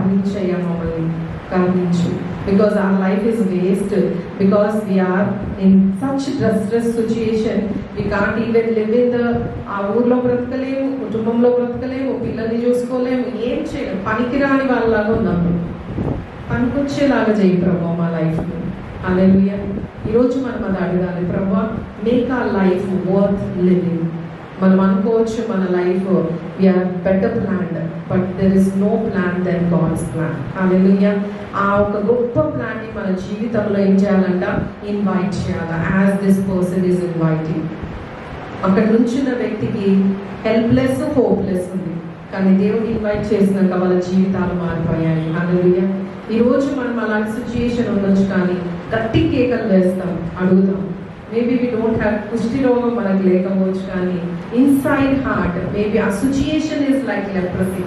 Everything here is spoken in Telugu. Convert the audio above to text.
కరుణించయ్యా, మమ్మల్ని కరుణించు. Because our life is wasted, because we are in such distress situation, we can't even live in the ఆ ఊర్లో బ్రతకలేము, కుటుంబంలో బ్రతకలేము, పిల్లల్ని చూసుకోలేము, ఏం చేయలేము, పనికిరాని వాళ్ళలాగా ఉన్నాము. పనికొచ్చేలాగా చేయి ప్రభా మా లైఫ్ని. హల్లెలూయా. ఈరోజు మనం అది అడగాలి, ప్రభా make our life worth living. మనం అనుకోవచ్చు మన life we are better planned, but there is no plan than God's plan. Hallelujah. ఆ ఒక గొప్ప ప్లాన్ని మన జీవితంలో ఏం చేయాలంట? ఇన్వైట్ చేయాలి. As this person is inviting. అక్కడ నుంచిన వ్యక్తికి హెల్ప్లెస్, హోప్లెస్ ఉంది, కానీ దేవుడు ఇన్వైట్ చేసినాక వాళ్ళ జీవితాలు మారిపోయాయి. హల్లెలూయా. ఈరోజు మనం అలాంటి సిచ్యుయేషన్ ఉండొచ్చు, కానీ గట్టి కేకలు వేస్తాం, అడుగుతాం. మేబీ వీ డోంట్ హ్యావ్ కుష్టి రోగం మనకు లేకపోవచ్చు, కానీ ఇన్సైడ్ హార్ట్ మేబీ ఆ సిచ్యుయేషన్ ఈజ్ లైక్ లెప్రసీ.